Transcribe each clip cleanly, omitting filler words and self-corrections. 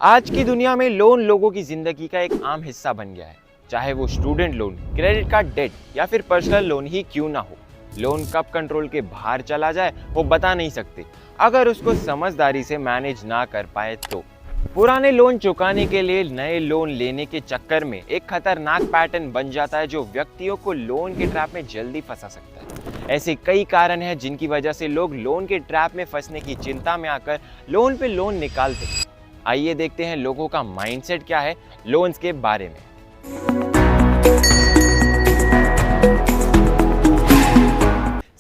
आज की दुनिया में लोन लोगों की जिंदगी का एक आम हिस्सा बन गया है। चाहे वो student loan, credit card debt या फिर पर्सनल लोन ही क्यों ना हो, लोन कब कंट्रोल के बाहर चला जाए वो बता नहीं सकते अगर उसको समझदारी से मैनेज ना कर पाए तो। पुराने लोन चुकाने के लिए नए लोन लेने के चक्कर में एक खतरनाक पैटर्न बन जाता है जो व्यक्तियों को लोन के ट्रैप में जल्दी फंसा सकता है। ऐसे कई कारण हैं जिनकी वजह से लोग लोन के ट्रैप में फंसने की चिंता में आकर लोन पे लोन निकालते हैं। आइए देखते हैं लोगों का माइंडसेट क्या है लोन्स के बारे में।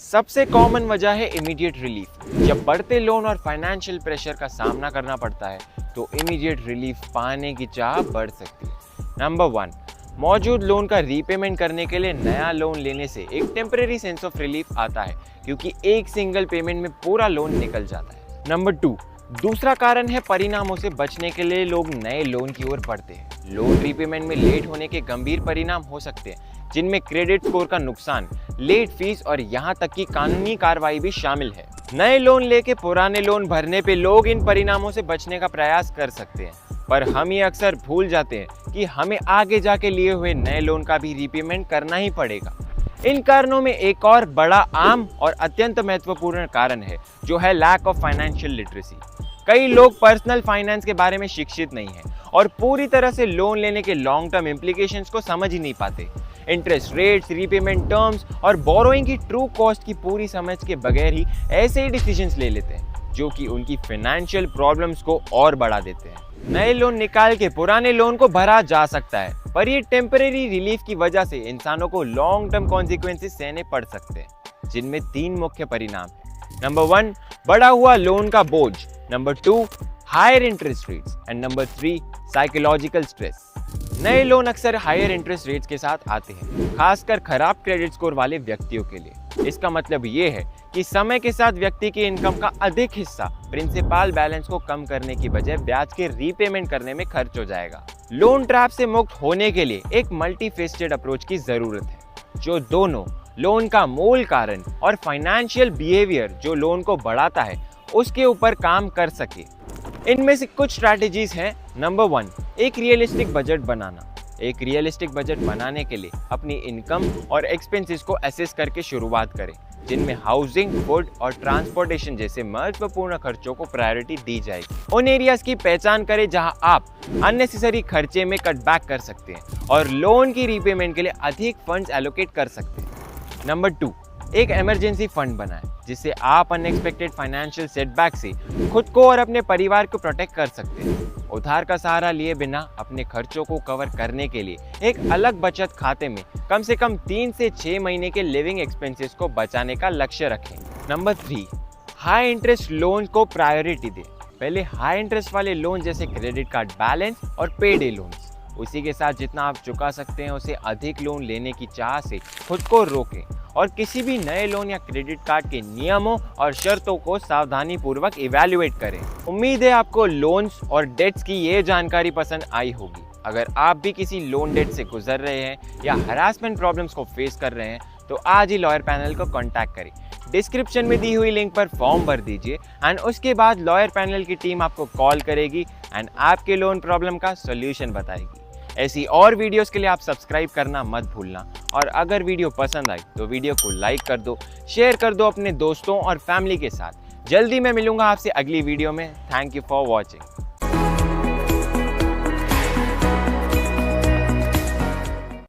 सबसे कॉमन वजह है इमीडिएट रिलीफ। जब बढ़ते लोन और फाइनेंशियल प्रेशर का सामना करना पड़ता है तो इमीडिएट रिलीफ पाने की चाह बढ़ सकती है। नंबर 1, मौजूद लोन का रीपेमेंट करने के लिए नया लोन लेने से एक टेम्परेरी सेंस ऑफ रिलीफ आता है क्योंकि एक सिंगल पेमेंट में पूरा लोन निकल जाता है। नंबर 2, दूसरा कारण है परिणामों से बचने के लिए लोग नए लोन की ओर बढ़ते हैं। लोन रीपेमेंट में लेट होने के गंभीर परिणाम हो सकते हैं जिनमें क्रेडिट स्कोर का नुकसान, लेट फीस और यहाँ तक कि कानूनी कार्रवाई भी शामिल है। नए लोन लेके पुराने लोन भरने पे लोग इन परिणामों से बचने का प्रयास कर सकते हैं, पर हम ये अक्सर भूल जाते हैं कि हमें आगे जाके लिए हुए नए लोन का भी रीपेमेंट करना ही पड़ेगा। इन कारणों में एक और बड़ा, आम और अत्यंत महत्वपूर्ण कारण है जो है लैक ऑफ फाइनेंशियल लिटरेसी। कई लोग पर्सनल फाइनेंस के बारे में शिक्षित नहीं हैं और पूरी तरह से लोन लेने के लॉन्ग टर्म इम्प्लीकेशंस को समझ ही नहीं पाते। इंटरेस्ट रेट्स, रीपेमेंट टर्म्स और बोरोइंग की ट्रू कॉस्ट की पूरी समझ के बगैर ही ऐसे ही डिसीजंस ले लेते हैं जो कि उनकी फाइनेंशियल प्रॉब्लम्स को और बढ़ा देते हैं। नए लोन निकाल के पुराने लोन को भरा जा सकता है, पर ये टेम्परेरी रिलीफ की वजह से इंसानों को लॉन्ग टर्म कॉन्सिक्वेंसेस सहने पड़ सकते हैं, जिनमें 3 मुख्य परिणाम हैं। नंबर 1, बढ़ा हुआ लोन का बोझ। Number 2, higher interest rates and number 3, psychological stress. नए लोन अक्सर हायर इंटरेस्ट रेट्स के साथ आते हैं, खासकर खराब क्रेडिट स्कोर वाले व्यक्तियों के लिए। इसका मतलब ये है कि समय के साथ व्यक्ति की इनकम का अधिक हिस्सा प्रिंसिपल बैलेंस को कम करने की बजाय ब्याज के रीपेमेंट करने में खर्च हो जाएगा। लोन ट्रैप से मुक्त होने के लिए एक मल्टीफेस्टेड अप्रोच की जरूरत है जो दोनों लोन का मूल कारण और फाइनेंशियल बिहेवियर जो लोन को बढ़ाता है उसके ऊपर काम कर सके। इनमें से कुछ स्ट्रैटेजीज हैं। नंबर 1, एक रियलिस्टिक बजट बनाना। एक रियलिस्टिक बजट बनाने के लिए अपनी इनकम और एक्सपेंसेस को असेस करके शुरुआत करें, जिनमें हाउसिंग, फूड और ट्रांसपोर्टेशन जैसे महत्वपूर्ण खर्चों को प्रायोरिटी दी जाएगी। उन एरियाज की पहचान करें जहां आप अननेसेसरी खर्चे में कट बैक कर सकते हैं और लोन की रीपेमेंट के लिए अधिक फंड्स एलोकेट कर सकते हैं। नंबर 2, एक इमरजेंसी फंड बनाएं जिससे आप अनएक्सपेक्टेड फाइनेंशियल सेटबैक से खुद को और अपने परिवार को प्रोटेक्ट कर सकते हैं। उधार का सहारा लिए बिना अपने खर्चों को कवर करने के लिए एक अलग बचत खाते में कम से कम 3 से 6 महीने के लिविंग एक्सपेंसेस को बचाने का लक्ष्य रखें। नंबर 3, हाई इंटरेस्ट लोन को प्रायोरिटी दें। पहले हाई इंटरेस्ट वाले लोन जैसे क्रेडिट कार्ड बैलेंस और पेडे लोन्स, उसी के साथ जितना आप चुका सकते हैं उसे अधिक लोन लेने की चाह से खुद को रोकें और किसी भी नए लोन या क्रेडिट कार्ड के नियमों और शर्तों को सावधानी पूर्वक इवैल्यूएट करें। उम्मीद है आपको लोन्स और डेट्स की ये जानकारी पसंद आई होगी। अगर आप भी किसी लोन डेट से गुजर रहे हैं या हरासमेंट प्रॉब्लम्स को फेस कर रहे हैं तो आज ही लॉयर पैनल को कॉन्टैक्ट करें। डिस्क्रिप्शन में दी हुई लिंक पर फॉर्म भर दीजिए एंड उसके बाद लॉयर पैनल की टीम आपको कॉल करेगी एंड आपके लोन प्रॉब्लम का सोल्यूशन बताएगी। ऐसी और वीडियोस के लिए आप सब्सक्राइब करना मत भूलना और अगर वीडियो पसंद आई तो वीडियो को लाइक कर दो, शेयर कर दो अपने दोस्तों और फैमिली के साथ। जल्दी मैं मिलूंगा आपसे अगली वीडियो में। Thank you for watching.